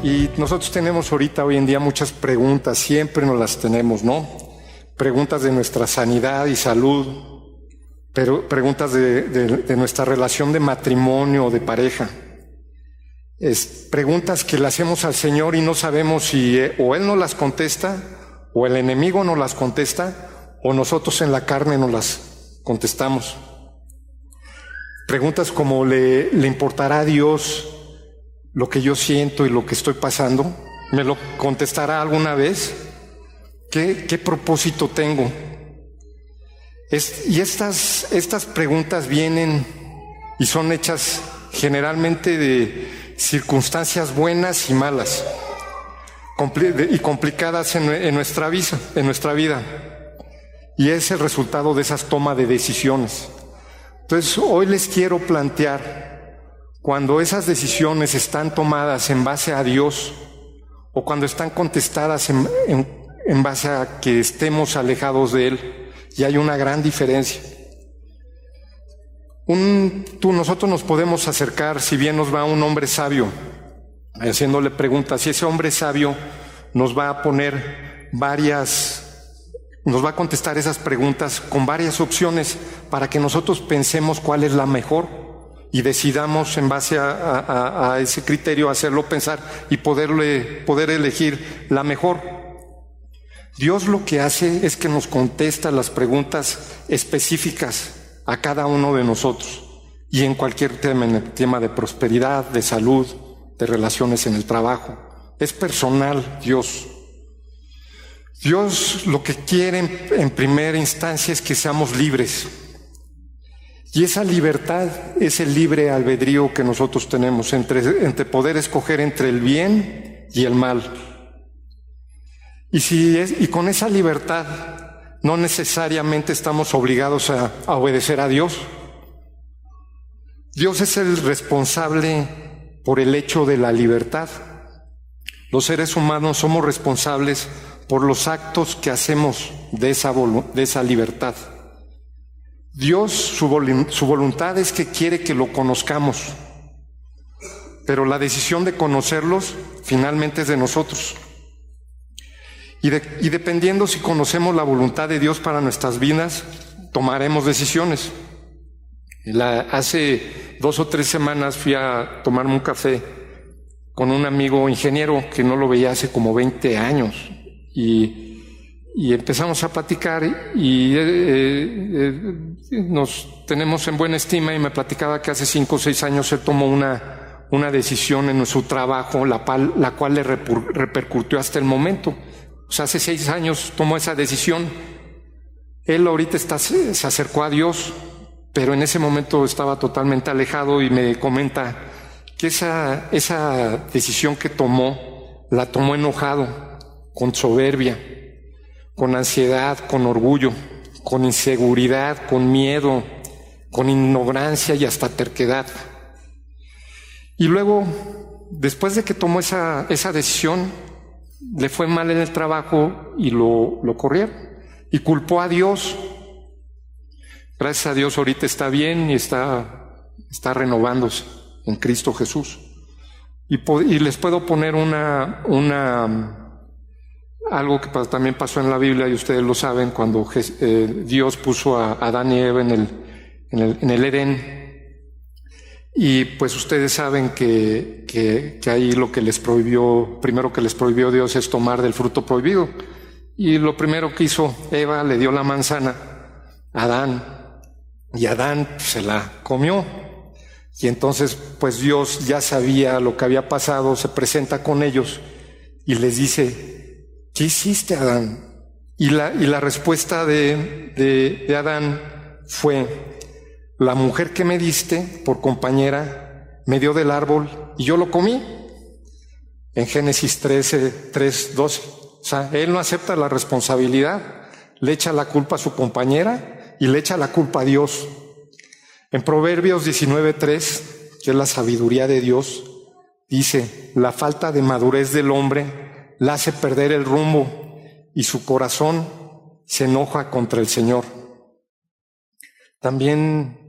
Y nosotros tenemos ahorita, hoy en día, muchas preguntas, siempre nos las tenemos, ¿no? Preguntas de nuestra sanidad y salud, pero preguntas de nuestra relación de matrimonio o de pareja. Preguntas que le hacemos al Señor y no sabemos si o Él nos las contesta, o el enemigo nos las contesta, o nosotros en la carne nos las contestamos. Preguntas como, ¿le importará a Dios lo que yo siento y lo que estoy pasando? ¿Me lo contestará alguna vez? ¿Qué propósito tengo? Y estas preguntas vienen y son hechas generalmente de circunstancias buenas y malas y complicadas en nuestra vida. Y es el resultado de esas tomas de decisiones. Entonces, hoy les quiero plantear, cuando esas decisiones están tomadas en base a Dios o cuando están contestadas en base a que estemos alejados de Él, y hay una gran diferencia. Nosotros nos podemos acercar, si bien nos va un hombre sabio, haciéndole preguntas, y ese hombre sabio nos va a nos va a contestar esas preguntas con varias opciones para que nosotros pensemos cuál es la mejor y decidamos en base a ese criterio hacerlo pensar y poder elegir la mejor. Dios lo que hace es que nos contesta las preguntas específicas a cada uno de nosotros y en cualquier tema, en el tema de prosperidad, de salud, de relaciones en el trabajo. Es personal Dios. Dios lo que quiere en primera instancia es que seamos libres. Y esa libertad es el libre albedrío que nosotros tenemos entre poder escoger entre el bien y el mal. Y con esa libertad no necesariamente estamos obligados a obedecer a Dios. Dios es el responsable por el hecho de la libertad. Los seres humanos somos responsables por los actos que hacemos de esa libertad. Dios, su voluntad es que quiere que lo conozcamos, pero la decisión de conocerlos finalmente es de nosotros. Y dependiendo si conocemos la voluntad de Dios para nuestras vidas, tomaremos decisiones. Hace 2 o 3 semanas fui a tomarme un café con un amigo ingeniero que no lo veía hace como 20 años. Y empezamos a platicar y nos tenemos en buena estima, y me platicaba que hace 5 o 6 años él tomó una decisión en su trabajo, la cual le repercutió hasta el momento. O sea, hace 6 años tomó esa decisión. Él ahorita se acercó a Dios, pero en ese momento estaba totalmente alejado, y me comenta que esa decisión que tomó, la tomó enojado, con soberbia, con ansiedad, con orgullo, con inseguridad, con miedo, con ignorancia y hasta terquedad. Y luego, después de que tomó esa decisión, le fue mal en el trabajo y lo corrieron. Y culpó a Dios. Gracias a Dios ahorita está bien y está renovándose en Cristo Jesús. Y les puedo poner algo que también pasó en la Biblia, y ustedes lo saben, cuando Dios puso a Adán y Eva en el Edén. Y pues ustedes saben que ahí lo que primero que les prohibió Dios es tomar del fruto prohibido. Y lo primero que hizo Eva, le dio la manzana a Adán, y Adán se la comió. Y entonces pues Dios ya sabía lo que había pasado, se presenta con ellos y les dice: ¿qué hiciste, Adán? Y la respuesta de Adán fue: la mujer que me diste por compañera me dio del árbol y yo lo comí. En Génesis 3:12. O sea, él no acepta la responsabilidad, le echa la culpa a su compañera y le echa la culpa a Dios. En Proverbios 19:3, que es la sabiduría de Dios, dice: la falta de madurez del hombre la hace perder el rumbo y su corazón se enoja contra el Señor. También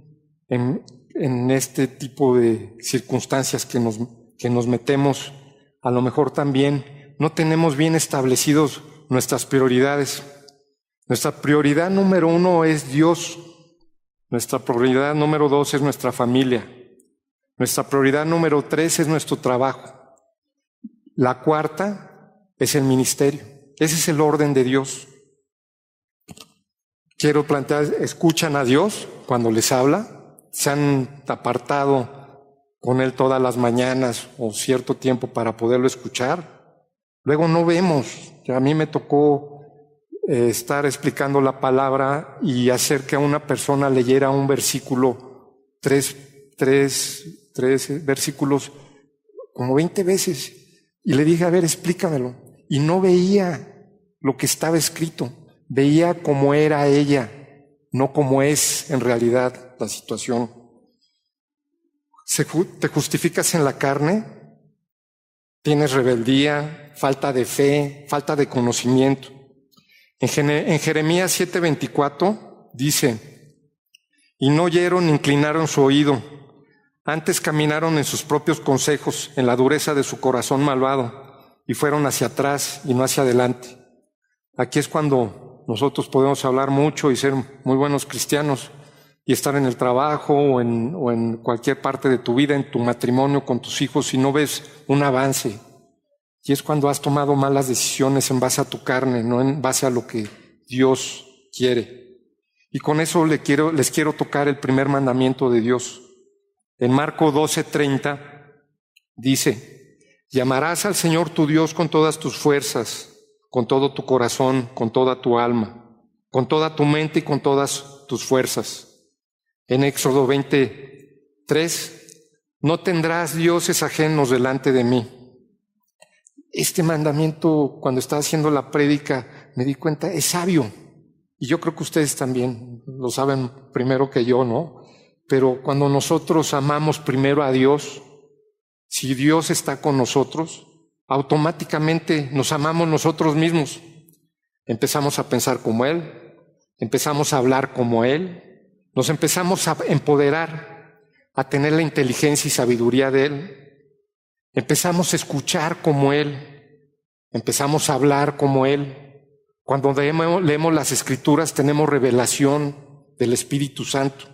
en este tipo de circunstancias que nos metemos, a lo mejor también no tenemos bien establecidos nuestras prioridades. Nuestra prioridad número 1 es Dios. Nuestra prioridad número 2 es nuestra familia. Nuestra prioridad número 3 es nuestro trabajo. La cuarta es el ministerio. Ese es el orden de Dios. Quiero plantear, ¿escuchan a Dios cuando les habla? ¿Se han apartado con Él todas las mañanas o cierto tiempo para poderlo escuchar? Luego no vemos. A mí me tocó estar explicando la palabra y hacer que a una persona leyera un versículo, tres versículos, como 20 veces. Y le dije, a ver, explícamelo. Y no veía lo que estaba escrito. Veía cómo era ella, no cómo es en realidad la situación. ¿Te justificas en la carne? ¿Tienes rebeldía, falta de fe, falta de conocimiento? En Jeremías 7:24 dice, y no oyeron ni inclinaron su oído, antes caminaron en sus propios consejos, en la dureza de su corazón malvado, y fueron hacia atrás y no hacia adelante. Aquí es cuando nosotros podemos hablar mucho y ser muy buenos cristianos y estar en el trabajo o en cualquier parte de tu vida, en tu matrimonio, con tus hijos, y no ves un avance. Y es cuando has tomado malas decisiones en base a tu carne, no en base a lo que Dios quiere. Y con eso les quiero tocar el primer mandamiento de Dios. En Marcos 12:30 dice, llamarás al Señor tu Dios con todas tus fuerzas, con todo tu corazón, con toda tu alma, con toda tu mente y con todas tus fuerzas. En Éxodo 20:3, no tendrás dioses ajenos delante de mí. Este mandamiento, cuando estaba haciendo la prédica, me di cuenta, es sabio. Y yo creo que ustedes también lo saben primero que yo, ¿no? Pero cuando nosotros amamos primero a Dios, si Dios está con nosotros, automáticamente nos amamos nosotros mismos. Empezamos a pensar como Él, empezamos a hablar como Él, nos empezamos a empoderar, a tener la inteligencia y sabiduría de Él. Empezamos a escuchar como Él, empezamos a hablar como Él. Cuando leemos las Escrituras tenemos revelación del Espíritu Santo,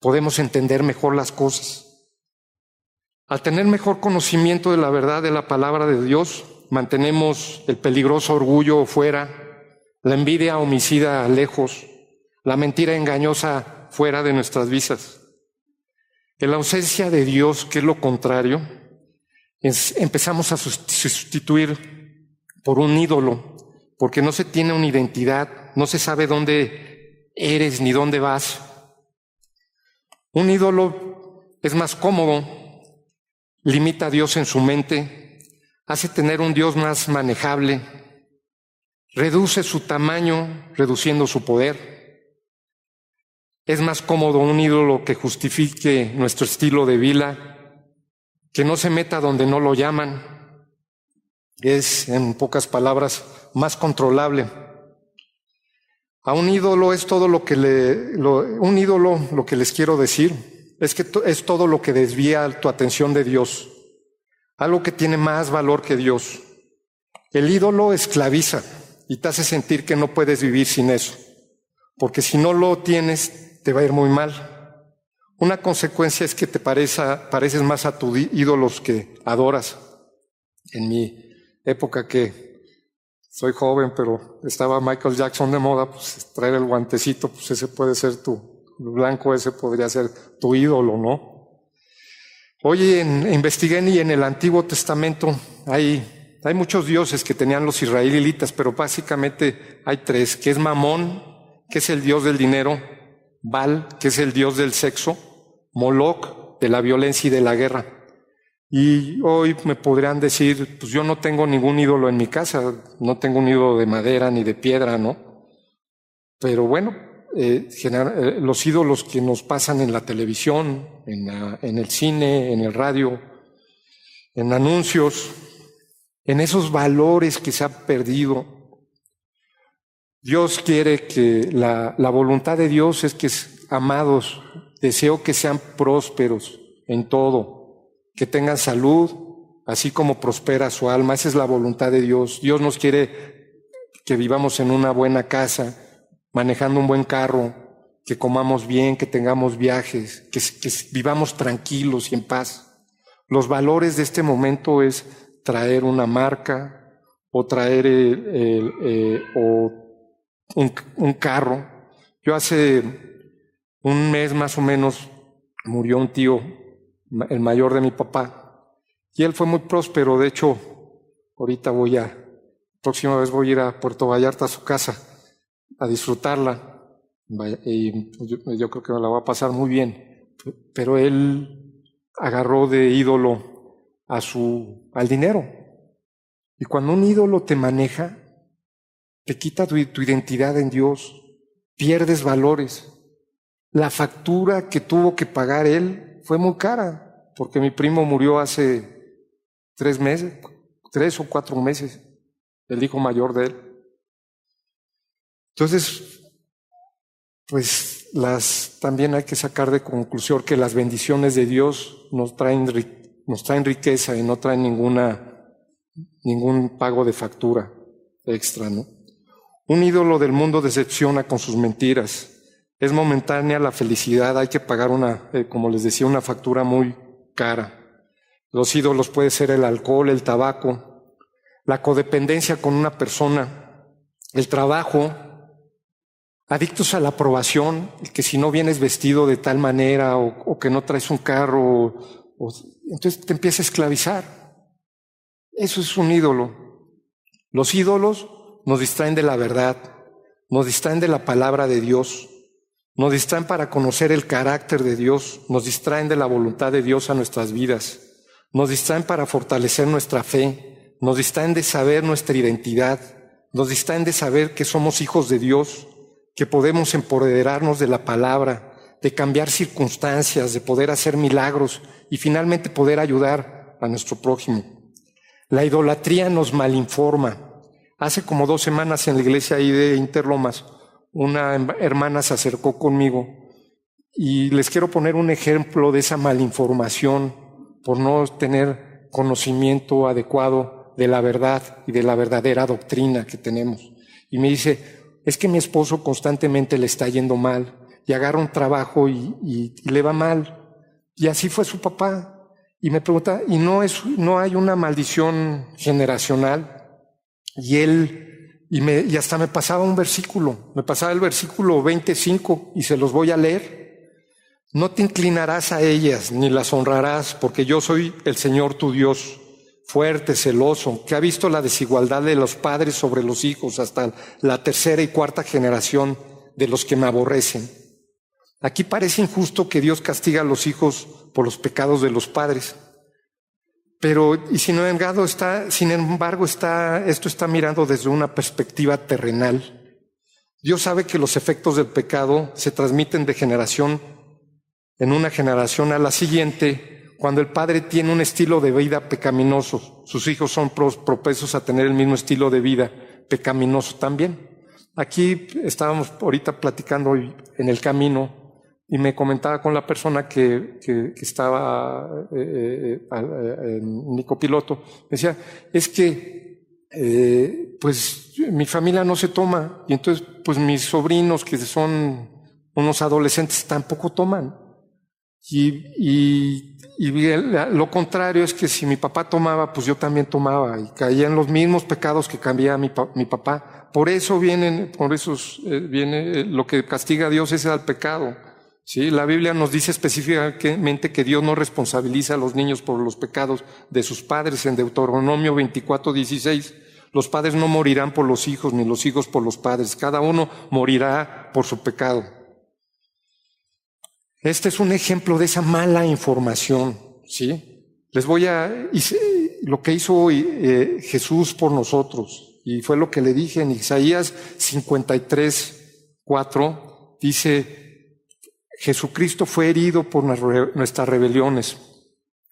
podemos entender mejor las cosas. Al tener mejor conocimiento de la verdad de la palabra de Dios, mantenemos el peligroso orgullo fuera, la envidia homicida lejos, la mentira engañosa fuera de nuestras vidas. En la ausencia de Dios, que es lo contrario, empezamos a sustituir por un ídolo, porque no se tiene una identidad, no se sabe dónde eres ni dónde vas. Un ídolo es más cómodo, limita a Dios en su mente, hace tener un Dios más manejable, reduce su tamaño, reduciendo su poder. Es más cómodo un ídolo que justifique nuestro estilo de vida, que no se meta donde no lo llaman. Es, en pocas palabras, más controlable. A un ídolo es todo lo que lo que les quiero decir, es que es todo lo que desvía tu atención de Dios, algo que tiene más valor que Dios. El ídolo esclaviza y te hace sentir que no puedes vivir sin eso, porque si no lo tienes, te va a ir muy mal. Una consecuencia es que te pareces más a tus ídolos que adoras. En mi época, que soy joven, pero estaba Michael Jackson de moda, pues traer el guantecito, pues ese puede ser blanco, ese podría ser tu ídolo, ¿no? Oye, investigué y en el Antiguo Testamento hay muchos dioses que tenían los israelitas, pero básicamente hay 3, que es Mamón, que es el dios del dinero, Baal, que es el dios del sexo, Moloch, de la violencia y de la guerra. Y hoy me podrían decir, pues yo no tengo ningún ídolo en mi casa, no tengo un ídolo de madera ni de piedra, ¿no? Pero bueno, los ídolos que nos pasan en la televisión, en el cine, en el radio, en anuncios, en esos valores que se han perdido. Dios quiere que la voluntad de Dios es que, amados, deseo que sean prósperos en todo, que tengan salud, así como prospera su alma. Esa es la voluntad de Dios. Dios nos quiere que vivamos en una buena casa, manejando un buen carro, que comamos bien, que tengamos viajes, que vivamos tranquilos y en paz. Los valores de este momento es traer una marca o traer un carro. Yo hace un mes más o menos murió un tío, el mayor de mi papá, y él fue muy próspero. De hecho, ahorita próxima vez voy a ir a Puerto Vallarta a su casa a disfrutarla, y yo creo que me la va a pasar muy bien. Pero él agarró de ídolo al dinero. Y cuando un ídolo te maneja, te quita tu identidad en Dios, pierdes valores. La factura que tuvo que pagar él fue muy cara, porque mi primo murió hace 3 o 4 meses, el hijo mayor de él. Entonces, pues también hay que sacar de conclusión que las bendiciones de Dios nos traen riqueza y no traen ningún pago de factura extra, ¿no? Un ídolo del mundo decepciona con sus mentiras. Es momentánea la felicidad, hay que pagar como les decía, una factura muy cara. Los ídolos puede ser el alcohol, el tabaco, la codependencia con una persona, el trabajo, adictos a la aprobación, que si no vienes vestido de tal manera o que no traes un carro, entonces te empieza a esclavizar. Eso es un ídolo. Los ídolos nos distraen de la verdad, nos distraen de la palabra de Dios, nos distraen para conocer el carácter de Dios, nos distraen de la voluntad de Dios a nuestras vidas, nos distraen para fortalecer nuestra fe, nos distraen de saber nuestra identidad, nos distraen de saber que somos hijos de Dios, que podemos empoderarnos de la palabra, de cambiar circunstancias, de poder hacer milagros y finalmente poder ayudar a nuestro prójimo. La idolatría nos malinforma. Hace como 2 semanas en la iglesia ahí de Interlomas, una hermana se acercó conmigo y les quiero poner un ejemplo de esa malinformación por no tener conocimiento adecuado de la verdad y de la verdadera doctrina que tenemos. Y me dice, es que mi esposo constantemente le está yendo mal y agarra un trabajo y le va mal. Y así fue su papá. Y me pregunta, ¿y no hay una maldición generacional? Y hasta me pasaba un versículo, me pasaba el versículo 25 y se los voy a leer. No te inclinarás a ellas ni las honrarás, porque yo soy el Señor tu Dios, fuerte, celoso, que ha visto la desigualdad de los padres sobre los hijos hasta la 3ª y 4ª generación de los que me aborrecen. Aquí parece injusto que Dios castiga a los hijos por los pecados de los padres. Pero, sin embargo, esto está mirando desde una perspectiva terrenal. Dios sabe que los efectos del pecado se transmiten de generación en una generación a la siguiente. Cuando el padre tiene un estilo de vida pecaminoso, sus hijos son propensos a tener el mismo estilo de vida pecaminoso también. Aquí estábamos ahorita platicando en el camino y me comentaba con la persona que estaba en mi copiloto, me decía, es que pues mi familia no se toma y entonces pues mis sobrinos que son unos adolescentes tampoco toman. Y lo contrario es que si mi papá tomaba, pues yo también tomaba y caía en los mismos pecados que caía mi papá. Por eso viene lo que castiga a Dios es al pecado. Sí, la Biblia nos dice específicamente que Dios no responsabiliza a los niños por los pecados de sus padres. En Deuteronomio 24:16, los padres no morirán por los hijos, ni los hijos por los padres. Cada uno morirá por su pecado. Este es un ejemplo de esa mala información, ¿sí? Lo que hizo Jesús por nosotros, y fue lo que le dije en Isaías 53:4, dice, Jesucristo fue herido por nuestras rebeliones,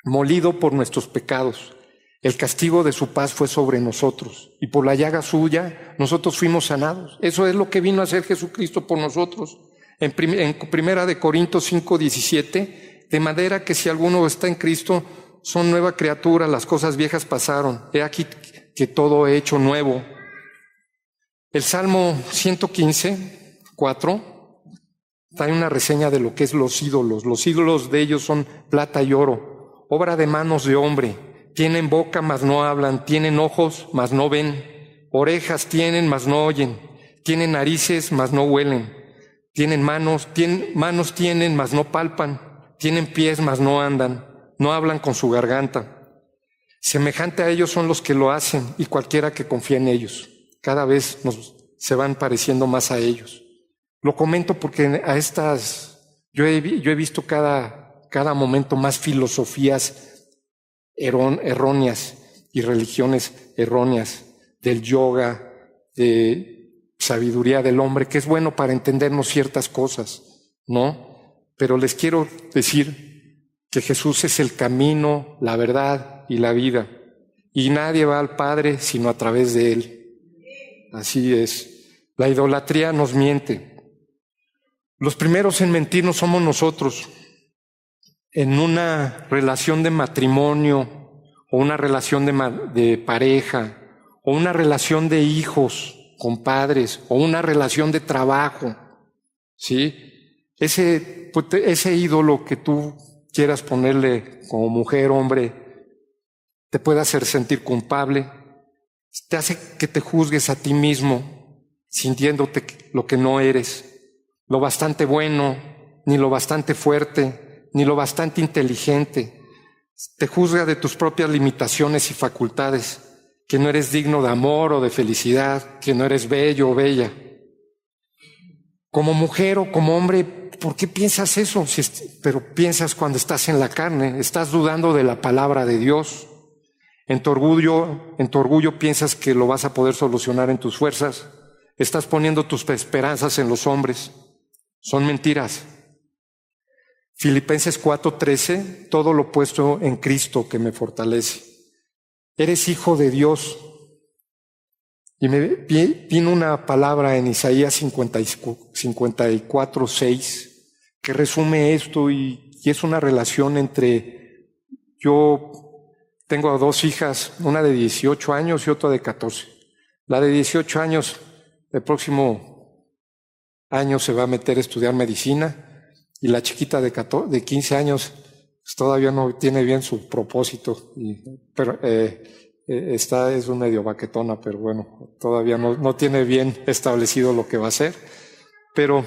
molido por nuestros pecados. El castigo de su paz fue sobre nosotros, y por la llaga suya nosotros fuimos sanados. Eso es lo que vino a hacer Jesucristo por nosotros. En 1 Corintios 5:17, de manera que si alguno está en Cristo, son nueva criatura, las cosas viejas pasaron, he aquí que todo he hecho nuevo. El Salmo 115, 4, trae una reseña de lo que es los ídolos. Los ídolos de ellos son plata y oro, obra de manos de hombre. Tienen boca, mas no hablan, tienen ojos, mas no ven, orejas tienen, mas no oyen, tienen narices, mas no huelen, tienen manos tienen, mas no palpan, tienen pies, mas no andan, no hablan con su garganta. Semejante a ellos son los que lo hacen y cualquiera que confía en ellos. Cada vez se van pareciendo más a ellos. Lo comento porque yo he visto cada momento más filosofías erróneas y religiones erróneas del yoga, de sabiduría del hombre, que es bueno para entendernos ciertas cosas, ¿no? Pero les quiero decir que Jesús es el camino, la verdad y la vida, y nadie va al Padre sino a través de Él. Así es. La idolatría nos miente. Los primeros en mentirnos somos nosotros. En una relación de matrimonio, o una relación de pareja, o una relación de hijos con padres, o una relación de trabajo, ¿sí? Ese ídolo que tú quieras ponerle como mujer, hombre, te puede hacer sentir culpable, te hace que te juzgues a ti mismo, sintiéndote lo que no eres, lo bastante bueno, ni lo bastante fuerte, ni lo bastante inteligente. Te juzga de tus propias limitaciones y facultades, que no eres digno de amor o de felicidad, que no eres bello o bella. Como mujer o como hombre, ¿por qué piensas eso? Pero piensas cuando estás en la carne, estás dudando de la palabra de Dios. En tu orgullo piensas que lo vas a poder solucionar en tus fuerzas. Estás poniendo tus esperanzas en los hombres. Son mentiras. Filipenses 4:13, todo lo puesto en Cristo que me fortalece. Eres hijo de Dios. Y me vino una palabra en Isaías 54:6 que resume esto y es una relación entre yo. Tengo 2 hijas, una de 18 años y otra de 14. La de 18 años, el próximo año se va a meter a estudiar medicina, y la chiquita de 15 años pues todavía no tiene bien su propósito, pero esta es un medio baquetona, pero bueno, todavía no tiene bien establecido lo que va a hacer. Pero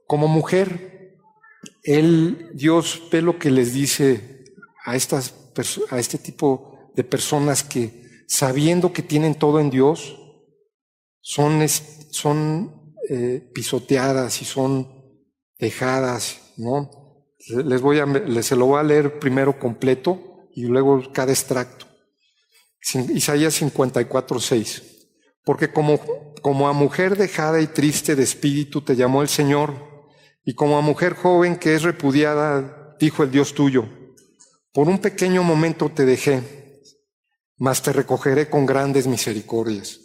como mujer, Dios ve lo que les dice a este tipo de personas que, sabiendo que tienen todo en Dios, son pisoteadas y son dejadas, ¿no? Se lo voy a leer primero completo y luego cada extracto. Isaías 54:6. Porque como a mujer dejada y triste de espíritu te llamó el Señor, y como a mujer joven que es repudiada, dijo el Dios tuyo. Por un pequeño momento te dejé, mas te recogeré con grandes misericordias.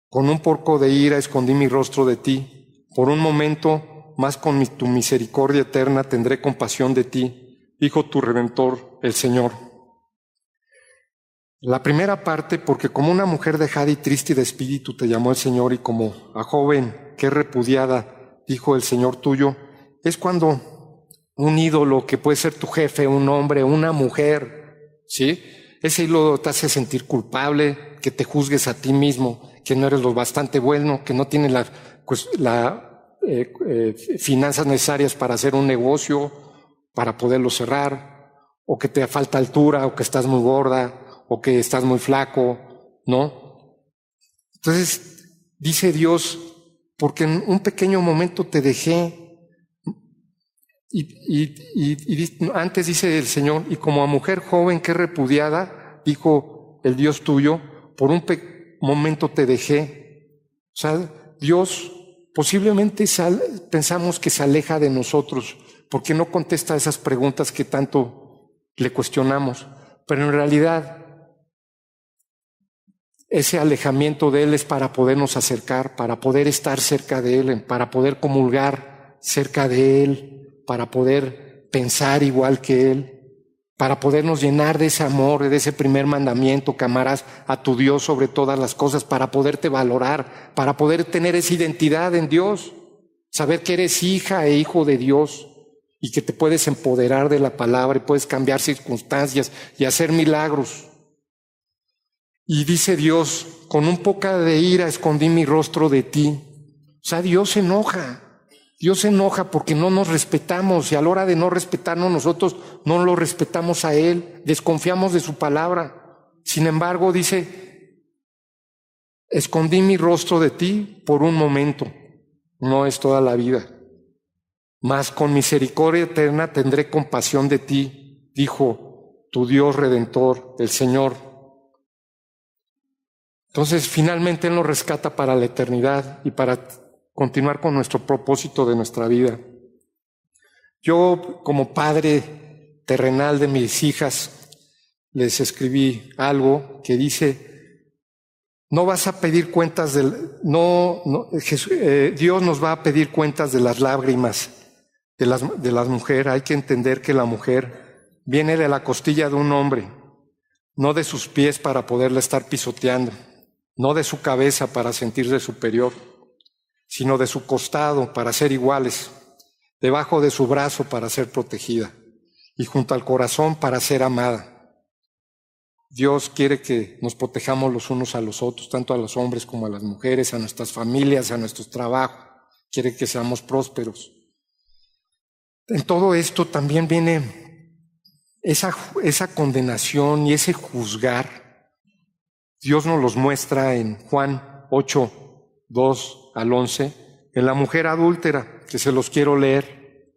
Con un poco de ira escondí mi rostro de ti. Por un momento, más con tu misericordia eterna tendré compasión de ti, dijo tu Redentor, el Señor. La primera parte, porque como una mujer dejada y triste de espíritu te llamó el Señor, y como a joven que es repudiada, dijo el Señor tuyo, es cuando un ídolo que puede ser tu jefe, un hombre, una mujer, ¿sí? Ese ídolo te hace sentir culpable, que te juzgues a ti mismo, que no eres lo bastante bueno, que no tienes las finanzas necesarias para hacer un negocio, para poderlo cerrar, o que te falta altura, o que estás muy gorda, o que estás muy flaco, ¿no? Entonces, dice Dios, porque en un pequeño momento te dejé, y antes dice el Señor, y como a mujer joven que es repudiada, dijo el Dios tuyo, por un momento te dejé. O sea, Dios posiblemente pensamos que se aleja de nosotros, porque no contesta esas preguntas que tanto le cuestionamos, pero en realidad ese alejamiento de Él es para podernos acercar, para poder estar cerca de Él, para poder comulgar cerca de Él, para poder pensar igual que Él, para podernos llenar de ese amor, de ese primer mandamiento, que amarás a tu Dios sobre todas las cosas, para poderte valorar, para poder tener esa identidad en Dios, saber que eres hija e hijo de Dios y que te puedes empoderar de la palabra y puedes cambiar circunstancias y hacer milagros. Y dice Dios, con un poco de ira escondí mi rostro de ti. O sea, Dios se enoja. Dios se enoja porque no nos respetamos y a la hora de no respetarnos nosotros no lo respetamos a Él, desconfiamos de su palabra. Sin embargo, dice, escondí mi rostro de ti por un momento, no es toda la vida. Mas con misericordia eterna tendré compasión de ti, dijo tu Dios Redentor, el Señor. Entonces, finalmente Él nos rescata para la eternidad y para continuar con nuestro propósito de nuestra vida. Yo, como padre terrenal de mis hijas, les escribí algo que dice, no vas a pedir cuentas Dios nos va a pedir cuentas de las lágrimas de las mujeres. Hay que entender que la mujer viene de la costilla de un hombre, no de sus pies para poderla estar pisoteando, no de su cabeza para sentirse superior, sino de su costado para ser iguales, debajo de su brazo para ser protegida y junto al corazón para ser amada. Dios quiere que nos protejamos los unos a los otros, tanto a los hombres como a las mujeres, a nuestras familias, a nuestros trabajos. Quiere que seamos prósperos. En todo esto también viene esa condenación y ese juzgar. Dios nos los muestra en Juan 8, 2 al 11, en la mujer adúltera, que se los quiero leer.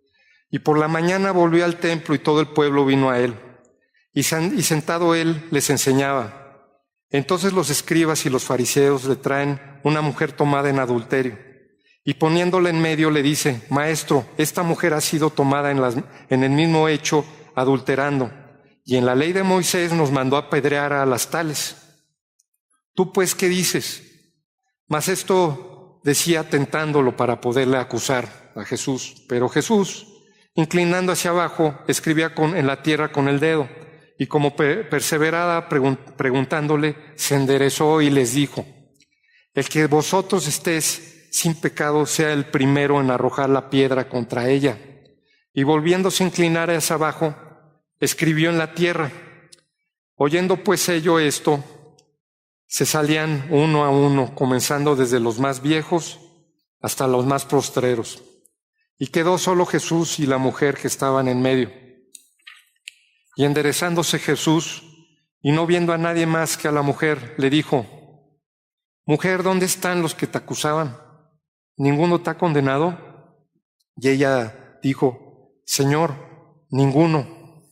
Y por la mañana volvió al templo y todo el pueblo vino a él. Y sentado él les enseñaba. Entonces los escribas y los fariseos le traen una mujer tomada en adulterio. Y poniéndola en medio le dice, Maestro, esta mujer ha sido tomada en el mismo hecho adulterando. Y en la ley de Moisés nos mandó apedrear a las tales. ¿Tú pues qué dices? Mas esto decía tentándolo para poderle acusar a Jesús. Pero Jesús, inclinando hacia abajo, escribía en la tierra con el dedo. Y como perseverada preguntándole, se enderezó y les dijo, el que vosotros estéis sin pecado sea el primero en arrojar la piedra contra ella. Y volviéndose a inclinar hacia abajo, escribió en la tierra. Oyendo pues ellos esto, se salían uno a uno, comenzando desde los más viejos hasta los más postreros. Y quedó solo Jesús y la mujer que estaban en medio. Y enderezándose Jesús, y no viendo a nadie más que a la mujer, le dijo, Mujer, ¿dónde están los que te acusaban? ¿Ninguno te ha condenado? Y ella dijo, Señor, ninguno.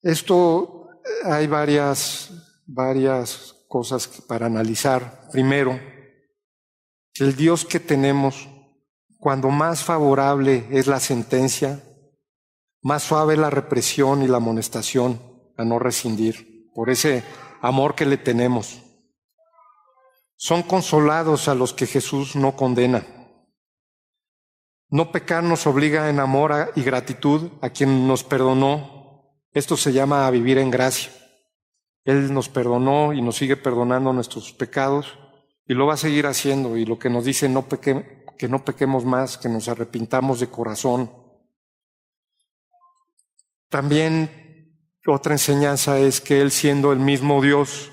Esto hay varias cosas para analizar. Primero, el Dios que tenemos, cuando más favorable es la sentencia, más suave la represión y la amonestación a no rescindir, por ese amor que le tenemos. Son consolados a los que Jesús no condena. No pecar nos obliga en amor y gratitud a quien nos perdonó. Esto se llama vivir en gracia. Él nos perdonó y nos sigue perdonando nuestros pecados y lo va a seguir haciendo. Y lo que nos dice que no pequemos más, que nos arrepintamos de corazón. También otra enseñanza es que Él, siendo el mismo Dios,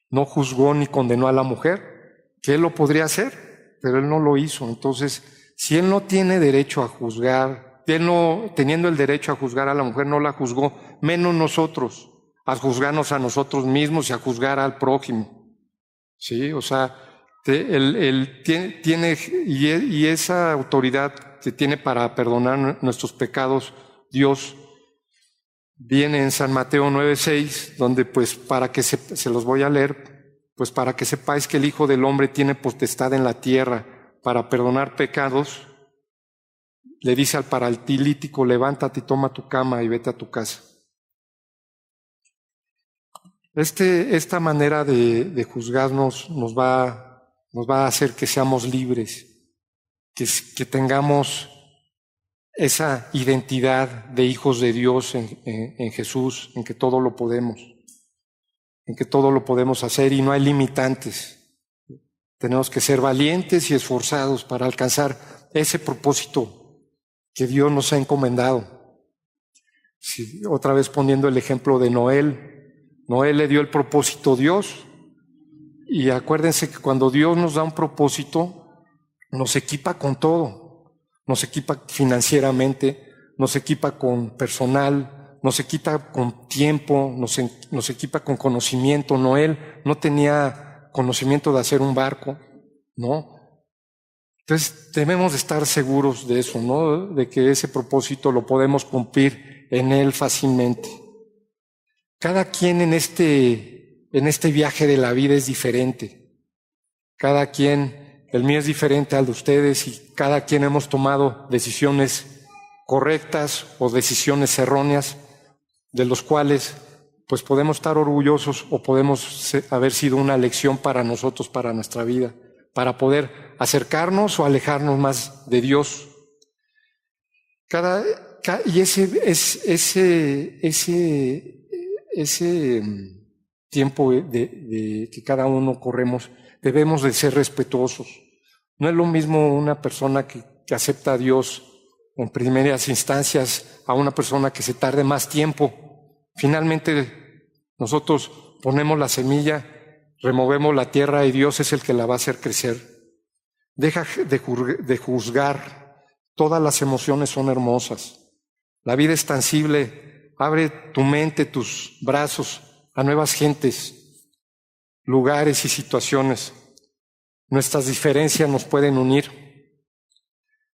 no juzgó ni condenó a la mujer, que Él lo podría hacer, pero Él no lo hizo. Entonces, si Él no tiene derecho a juzgar, Él no, teniendo el derecho a juzgar a la mujer, no la juzgó, menos nosotros, a juzgarnos a nosotros mismos y a juzgar al prójimo. Sí, o sea, Él tiene, y esa autoridad que tiene para perdonar nuestros pecados, Dios, viene en San Mateo 9:6, donde pues para que se los voy a leer, pues para que sepáis que el Hijo del Hombre tiene potestad en la tierra para perdonar pecados, le dice al paralítico, levántate y toma tu cama y vete a tu casa. Esta manera de juzgarnos nos va a hacer que seamos libres, que tengamos esa identidad de hijos de Dios en Jesús, en que todo lo podemos, hacer y no hay limitantes. Tenemos que ser valientes y esforzados para alcanzar ese propósito que Dios nos ha encomendado. Si, otra vez poniendo el ejemplo de Noé le dio el propósito a Dios, y acuérdense que cuando Dios nos da un propósito, nos equipa con todo. Nos equipa financieramente, nos equipa con personal, nos equipa con tiempo, nos equipa con conocimiento. Noé no tenía conocimiento de hacer un barco, ¿no? Entonces debemos de estar seguros de eso, ¿no? De que ese propósito lo podemos cumplir en Él fácilmente. Cada quien en este viaje de la vida es diferente. Cada quien, el mío es diferente al de ustedes y cada quien hemos tomado decisiones correctas o decisiones erróneas, de los cuales pues podemos estar orgullosos o podemos haber sido una lección para nosotros, para nuestra vida, para poder acercarnos o alejarnos más de Dios. Y ese tiempo de que cada uno corremos, debemos de ser respetuosos. No es lo mismo una persona que acepta a Dios en primeras instancias a una persona que se tarde más tiempo. Finalmente, nosotros ponemos la semilla, removemos la tierra y Dios es el que la va a hacer crecer. Deja de juzgar. Todas las emociones son hermosas. La vida es tangible. Abre tu mente, tus brazos a nuevas gentes, lugares y situaciones. Nuestras diferencias nos pueden unir.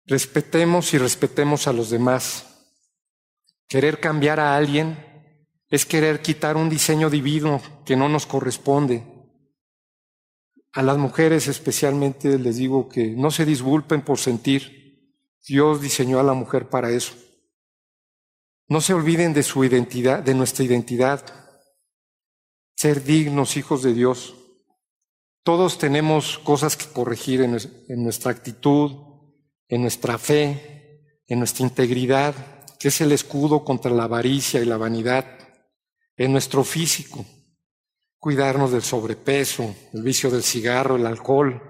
Respetemos y respetemos a los demás. Querer cambiar a alguien es querer quitar un diseño divino que no nos corresponde. A las mujeres especialmente les digo que no se disculpen por sentir. Dios diseñó a la mujer para eso. No se olviden de su identidad, de nuestra identidad. Ser dignos hijos de Dios. Todos tenemos cosas que corregir en nuestra actitud, en nuestra fe, en nuestra integridad, que es el escudo contra la avaricia y la vanidad, en nuestro físico, cuidarnos del sobrepeso, el vicio del cigarro, el alcohol,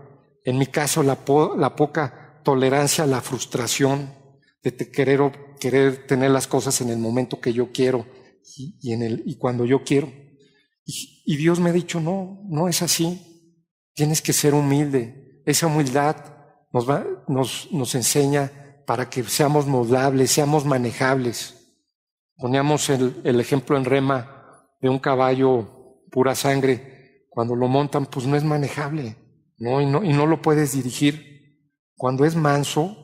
en mi caso la poca tolerancia a la frustración, de querer tener las cosas en el momento que yo quiero y cuando yo quiero. Y Dios me ha dicho, no es así. Tienes que ser humilde. Esa humildad nos enseña para que seamos moldables, seamos manejables. Poníamos el ejemplo en Rema de un caballo pura sangre. Cuando lo montan, pues no es manejable, ¿no? Y no lo puedes dirigir. Cuando es manso,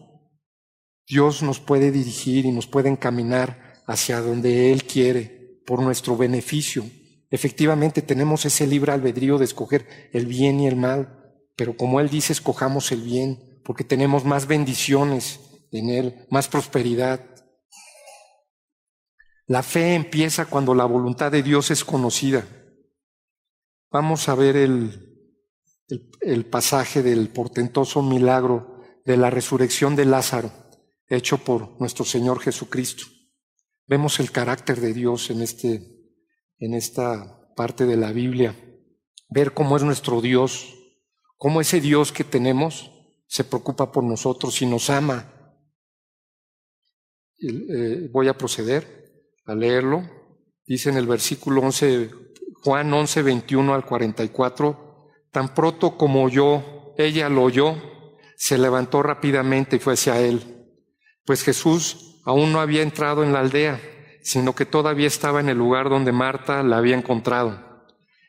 Dios nos puede dirigir y nos puede encaminar hacia donde Él quiere, por nuestro beneficio. Efectivamente, tenemos ese libre albedrío de escoger el bien y el mal, pero como Él dice, escojamos el bien, porque tenemos más bendiciones en Él, más prosperidad. La fe empieza cuando la voluntad de Dios es conocida. Vamos a ver el pasaje del portentoso milagro de la resurrección de Lázaro, hecho por nuestro Señor Jesucristo. Vemos el carácter de Dios en esta parte de la Biblia, ver cómo es nuestro Dios, cómo ese Dios que tenemos se preocupa por nosotros y nos ama. Voy a proceder a leerlo. Dice en el versículo 11, Juan 11, 21 al 44, tan pronto como ella lo oyó, se levantó rápidamente y fue hacia él. Pues Jesús aún no había entrado en la aldea, sino que todavía estaba en el lugar donde Marta la había encontrado.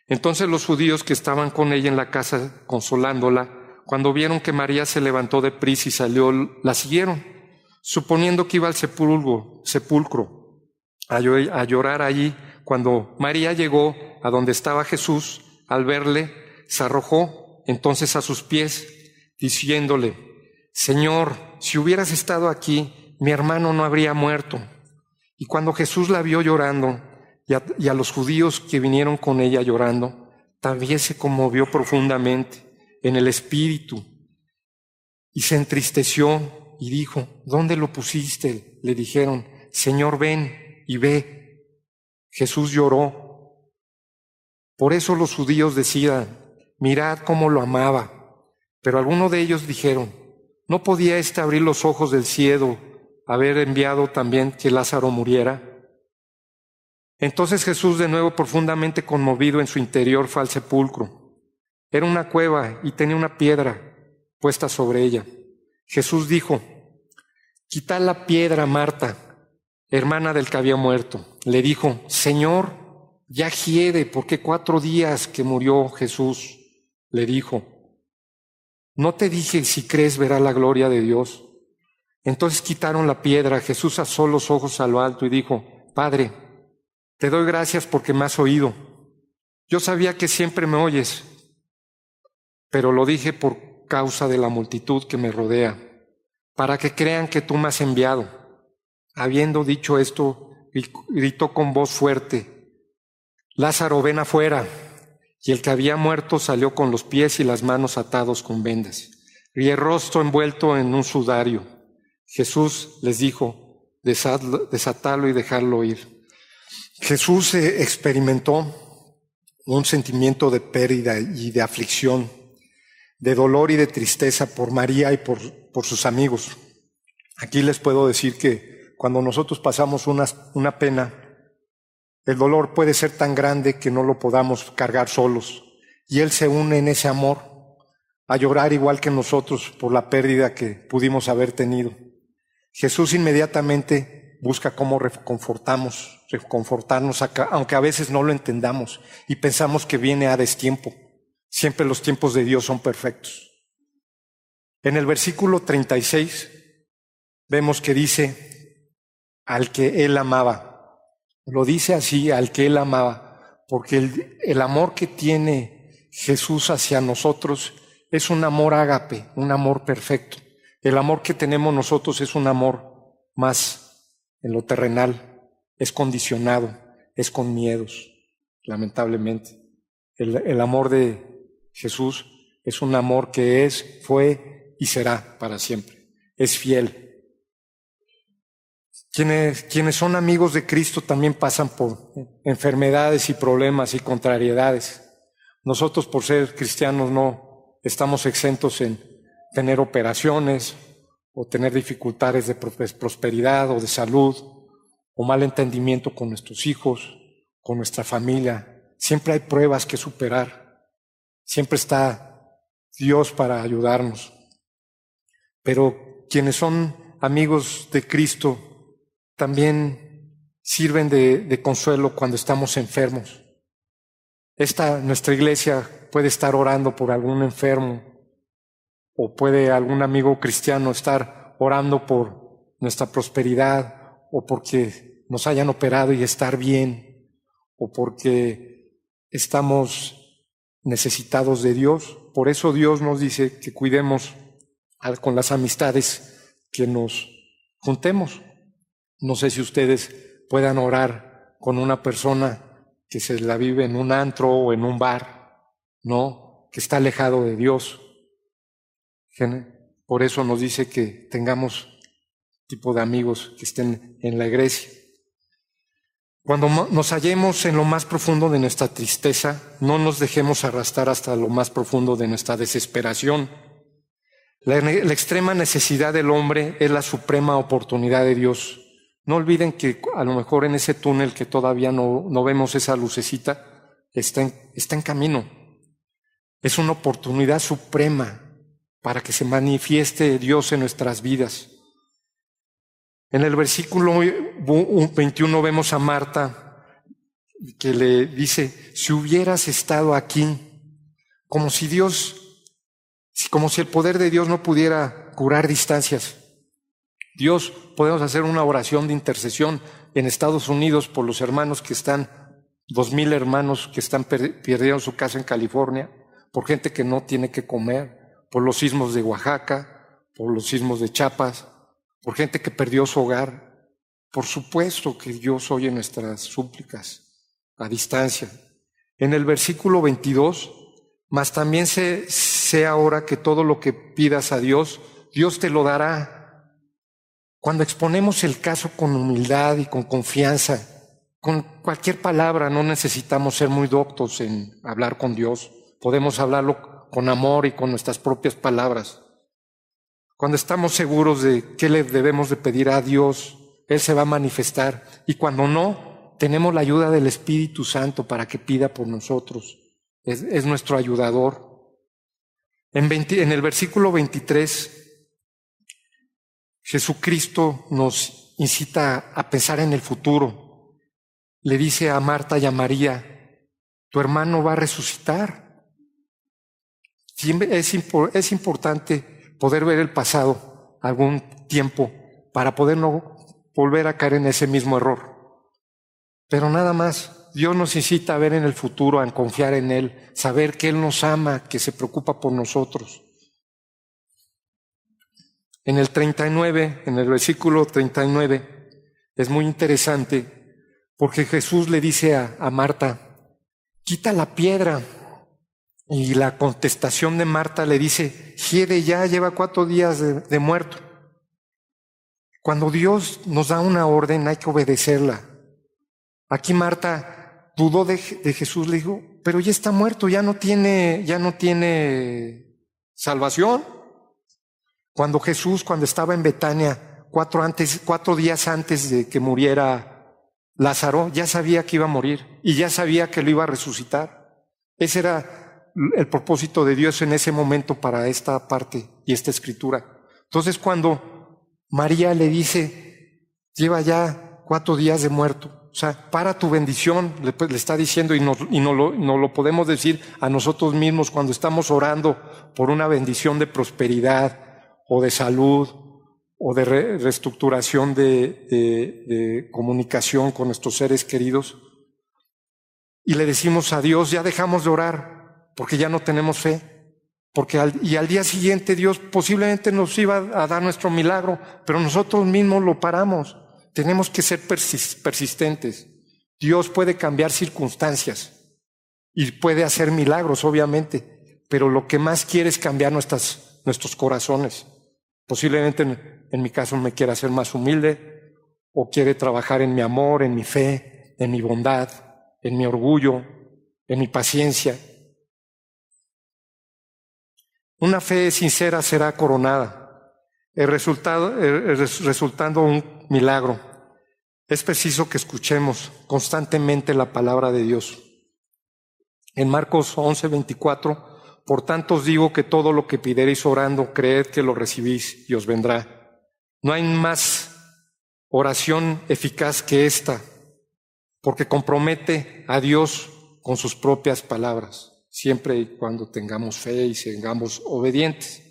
Entonces los judíos que estaban con ella en la casa consolándola, cuando vieron que María se levantó deprisa y salió, la siguieron, suponiendo que iba al sepulcro a llorar allí. Cuando María llegó a donde estaba Jesús, al verle, se arrojó entonces a sus pies, diciéndole, Señor, si hubieras estado aquí, mi hermano no habría muerto. Y cuando Jesús la vio llorando, y a los judíos que vinieron con ella llorando, también se conmovió profundamente en el espíritu, y se entristeció, y dijo: ¿Dónde lo pusiste? Le dijeron: Señor, ven y ve. Jesús lloró. Por eso los judíos decían: mirad cómo lo amaba. Pero algunos de ellos dijeron: ¿no podía éste abrir los ojos del cielo, haber enviado también que Lázaro muriera? Entonces Jesús, de nuevo profundamente conmovido en su interior, fue al sepulcro. Era una cueva y tenía una piedra puesta sobre ella. Jesús dijo: quitad la piedra, Marta, hermana del que había muerto. Le dijo: Señor, ya hiede, porque 4 días que murió. Jesús le dijo: ¿no te dije, si crees verás la gloria de Dios? Entonces quitaron la piedra. Jesús alzó los ojos a lo alto y dijo: Padre, te doy gracias porque me has oído. Yo sabía que siempre me oyes, pero lo dije por causa de la multitud que me rodea, para que crean que tú me has enviado. Habiendo dicho esto, gritó con voz fuerte: Lázaro, ven afuera. Y el que había muerto salió con los pies y las manos atados con vendas, y el rostro envuelto en un sudario. Jesús les dijo: desatadlo y dejadlo ir. Jesús experimentó un sentimiento de pérdida y de aflicción, de dolor y de tristeza por María y por sus amigos. Aquí les puedo decir que cuando nosotros pasamos una pena, el dolor puede ser tan grande que no lo podamos cargar solos. Y Él se une en ese amor a llorar igual que nosotros por la pérdida que pudimos haber tenido. Jesús inmediatamente busca cómo reconfortarnos, aunque a veces no lo entendamos y pensamos que viene a destiempo. Siempre los tiempos de Dios son perfectos. En el versículo 36 vemos que dice: al que Él amaba. Lo dice así, al que Él amaba, porque el amor que tiene Jesús hacia nosotros es un amor ágape, un amor perfecto. El amor que tenemos nosotros es un amor más en lo terrenal, es condicionado, es con miedos, lamentablemente. El amor de Jesús es un amor que es, fue y será para siempre. Es fiel. Quienes son amigos de Cristo también pasan por enfermedades y problemas y contrariedades. Nosotros, por ser cristianos, no estamos exentos en tener operaciones o tener dificultades de prosperidad o de salud o mal entendimiento con nuestros hijos, con nuestra familia. Siempre hay pruebas que superar. Siempre está Dios para ayudarnos. Pero quienes son amigos de Cristo también sirven de consuelo cuando estamos enfermos. Nuestra iglesia puede estar orando por algún enfermo, o puede algún amigo cristiano estar orando por nuestra prosperidad, o porque nos hayan operado y estar bien, o porque estamos necesitados de Dios. Por eso Dios nos dice que cuidemos con las amistades que nos juntemos. No sé si ustedes puedan orar con una persona que se la vive en un antro o en un bar, ¿no? Que está alejado de Dios. Por eso nos dice que tengamos tipo de amigos que estén en la iglesia. Cuando nos hallemos en lo más profundo de nuestra tristeza, no nos dejemos arrastrar hasta lo más profundo de nuestra desesperación. La extrema necesidad del hombre es la suprema oportunidad de Dios. No olviden que a lo mejor en ese túnel que todavía no vemos esa lucecita, está en camino. Es una oportunidad suprema para que se manifieste Dios en nuestras vidas. En el versículo 21 vemos a Marta que le dice: si hubieras estado aquí, como si el poder de Dios no pudiera curar distancias. Dios, podemos hacer una oración de intercesión en Estados Unidos por los hermanos que están, 2,000 hermanos que perdieron su casa en California, por gente que no tiene que comer, por los sismos de Oaxaca, por los sismos de Chiapas, por gente que perdió su hogar. Por supuesto que Dios oye nuestras súplicas a distancia. En el versículo 22, mas también sé ahora que todo lo que pidas a Dios, Dios te lo dará. Cuando exponemos el caso con humildad y con confianza, con cualquier palabra, no necesitamos ser muy doctos en hablar con Dios. Podemos hablarlo con amor y con nuestras propias palabras. Cuando estamos seguros de qué le debemos de pedir a Dios, Él se va a manifestar. Y cuando no, tenemos la ayuda del Espíritu Santo para que pida por nosotros. Es nuestro ayudador. En el versículo 23, Jesucristo nos incita a pensar en el futuro. Le dice a Marta y a María, tu hermano va a resucitar. Es importante poder ver el pasado algún tiempo para poder no volver a caer en ese mismo error. Pero nada más, Dios nos incita a ver en el futuro, a confiar en Él, saber que Él nos ama, que se preocupa por nosotros. En el 39, en el versículo 39, es muy interesante porque Jesús le dice a Marta, quita la piedra. Y la contestación de Marta le dice, hiede ya, lleva 4 días de muerto. Cuando Dios nos da una orden hay que obedecerla. Aquí Marta dudó de Jesús, le dijo, pero ya está muerto, ya no tiene salvación. Cuando estaba en Betania, 4 días antes de que muriera Lázaro, ya sabía que iba a morir y ya sabía que lo iba a resucitar. Ese era el propósito de Dios en ese momento para esta parte y esta escritura. Entonces cuando María le dice, lleva ya 4 días de muerto, o sea, para tu bendición, le está diciendo, y no lo podemos decir a nosotros mismos cuando estamos orando por una bendición de prosperidad o de salud o de reestructuración de comunicación con nuestros seres queridos. Y le decimos a Dios, ya dejamos de orar, porque ya no tenemos fe, y al día siguiente Dios posiblemente nos iba a dar nuestro milagro, pero nosotros mismos lo paramos. Tenemos que ser persistentes. Dios puede cambiar circunstancias y puede hacer milagros, obviamente, pero lo que más quiere es cambiar nuestros corazones. Posiblemente en mi caso me quiera hacer más humilde, o quiere trabajar en mi amor, en mi fe, en mi bondad, en mi orgullo, en mi paciencia. Una fe sincera será coronada, resultando un milagro. Es preciso que escuchemos constantemente la palabra de Dios. En Marcos 11:24, por tanto os digo que todo lo que pidiereis orando, creed que lo recibís y os vendrá. No hay más oración eficaz que esta, porque compromete a Dios con sus propias palabras, siempre y cuando tengamos fe y seamos obedientes.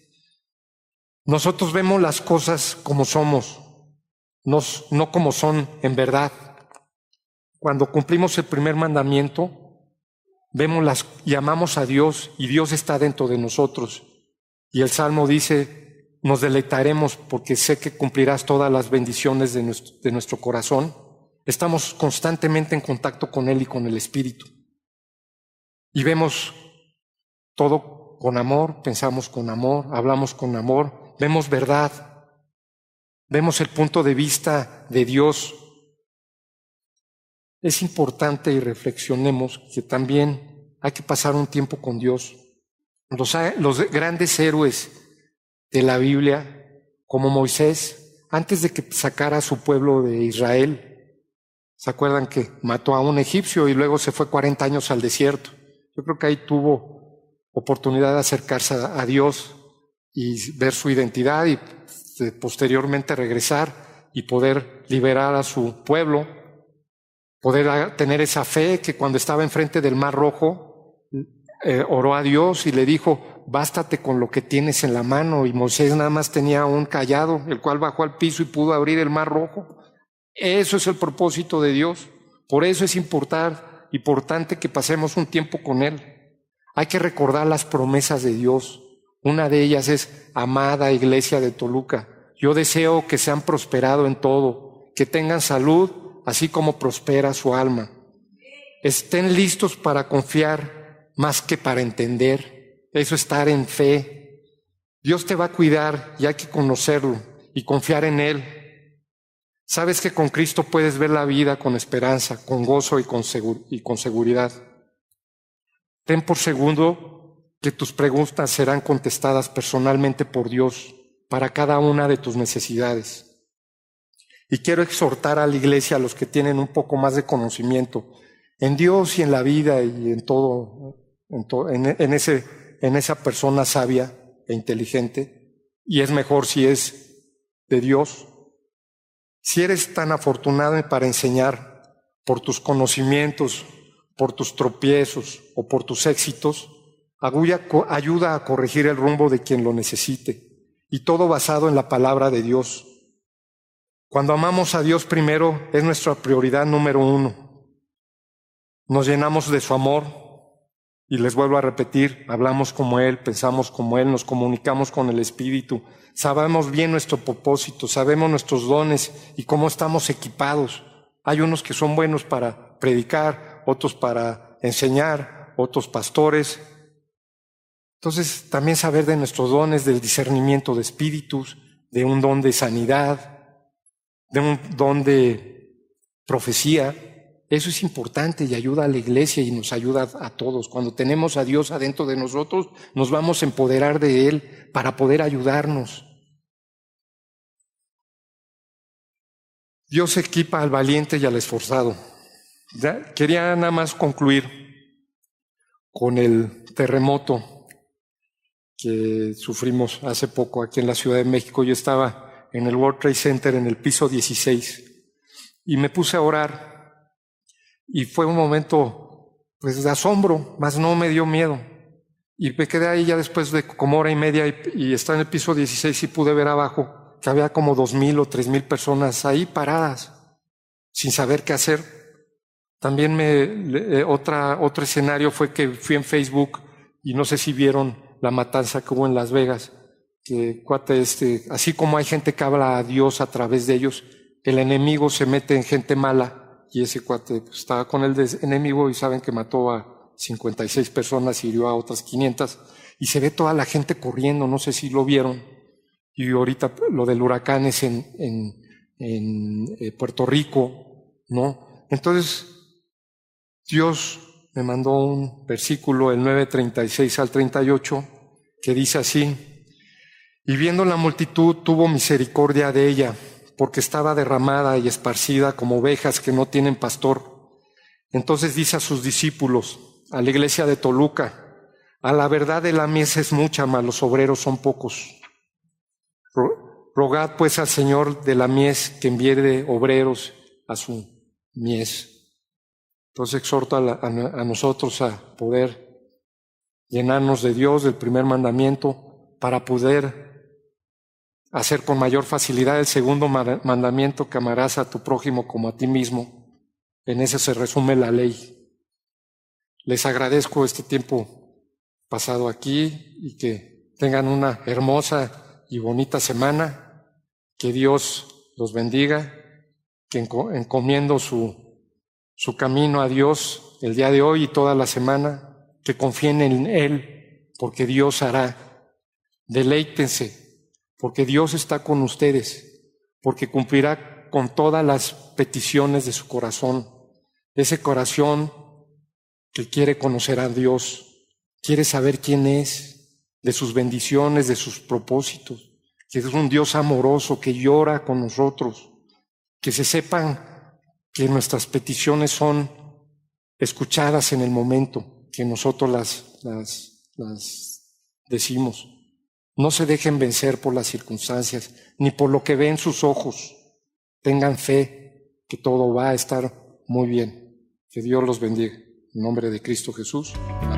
Nosotros vemos las cosas como somos, no como son en verdad. Cuando cumplimos el primer mandamiento, y amamos a Dios, y Dios está dentro de nosotros. Y el Salmo dice, nos deleitaremos porque sé que cumplirás todas las bendiciones de nuestro corazón. Estamos constantemente en contacto con Él y con el Espíritu. Y vemos todo con amor, pensamos con amor, hablamos con amor, vemos verdad, vemos el punto de vista de Dios. Es importante y reflexionemos que también hay que pasar un tiempo con Dios. Los grandes héroes de la Biblia, como Moisés, antes de que sacara a su pueblo de Israel, ¿se acuerdan que mató a un egipcio y luego se fue 40 años al desierto? Yo creo que ahí tuvo oportunidad de acercarse a Dios y ver su identidad y posteriormente regresar y poder liberar a su pueblo, poder tener esa fe que cuando estaba enfrente del Mar Rojo, oró a Dios y le dijo, bástate con lo que tienes en la mano, y Moisés nada más tenía un cayado, el cual bajó al piso y pudo abrir el Mar Rojo. Eso es el propósito de Dios. Por eso es importante que pasemos un tiempo con Él. Hay que recordar las promesas de Dios. Una de ellas es, amada Iglesia de Toluca, yo deseo que sean prosperado en todo, que tengan salud, así como prospera su alma. Estén listos para confiar más que para entender. Eso es estar en fe. Dios te va a cuidar y hay que conocerlo y confiar en Él. Sabes que con Cristo puedes ver la vida con esperanza, con gozo y con seguridad. Ten por seguro que tus preguntas serán contestadas personalmente por Dios para cada una de tus necesidades. Y quiero exhortar a la iglesia, a los que tienen un poco más de conocimiento en Dios y en la vida y en todo, en esa persona sabia e inteligente, y es mejor si es de Dios. Si eres tan afortunado para enseñar por tus conocimientos, por tus tropiezos o por tus éxitos, ayuda a corregir el rumbo de quien lo necesite, y todo basado en la palabra de Dios. Cuando amamos a Dios primero, es nuestra prioridad número 1. Nos llenamos de su amor, y les vuelvo a repetir, hablamos como Él, pensamos como Él, nos comunicamos con el Espíritu, sabemos bien nuestro propósito, sabemos nuestros dones y cómo estamos equipados. Hay unos que son buenos para predicar, otros para enseñar, otros pastores. Entonces, también saber de nuestros dones, del discernimiento de espíritus, de un don de sanidad, de un don de profecía. Eso es importante y ayuda a la iglesia y nos ayuda a todos. Cuando tenemos a Dios adentro de nosotros, nos vamos a empoderar de Él para poder ayudarnos. Dios equipa al valiente y al esforzado. Quería nada más concluir con el terremoto que sufrimos hace poco aquí en la Ciudad de México. Yo estaba en el World Trade Center en el piso 16 y me puse a orar. Y fue un momento, pues, de asombro, mas no me dio miedo. Y me quedé ahí ya después de como hora y media y estaba en el piso 16 y pude ver abajo que había como 2,000 o 3,000 personas ahí paradas, sin saber qué hacer. También otro escenario fue que fui en Facebook y no sé si vieron la matanza que hubo en Las Vegas, que así como hay gente que habla a Dios a través de ellos, el enemigo se mete en gente mala. Y ese cuate estaba con el enemigo y saben que mató a 56 personas y hirió a otras 500. Y se ve toda la gente corriendo, no sé si lo vieron. Y ahorita lo del huracán es en Puerto Rico, ¿no? Entonces, Dios me mandó un versículo, el 9:36 al 38, que dice así: y viendo la multitud tuvo misericordia de ella, porque estaba derramada y esparcida como ovejas que no tienen pastor. Entonces dice a sus discípulos, a la iglesia de Toluca: a la verdad de la mies es mucha, mas los obreros son pocos. Rogad pues al Señor de la mies que envíe obreros a su mies. Entonces exhorto a nosotros a poder llenarnos de Dios, del primer mandamiento, para poder hacer con mayor facilidad el segundo mandamiento, que amarás a tu prójimo como a ti mismo. En ese se resume la ley. Les agradezco este tiempo pasado aquí y que tengan una hermosa y bonita semana. Que Dios los bendiga, que encomiendo su camino a Dios el día de hoy y toda la semana, que confíen en Él, porque Dios hará. Deleítense, porque Dios está con ustedes, porque cumplirá con todas las peticiones de su corazón, ese corazón que quiere conocer a Dios, quiere saber quién es, de sus bendiciones, de sus propósitos, que es un Dios amoroso que llora con nosotros, que se sepan que nuestras peticiones son escuchadas en el momento que nosotros las decimos. No se dejen vencer por las circunstancias, ni por lo que ven sus ojos. Tengan fe que todo va a estar muy bien. Que Dios los bendiga. En nombre de Cristo Jesús. Amén.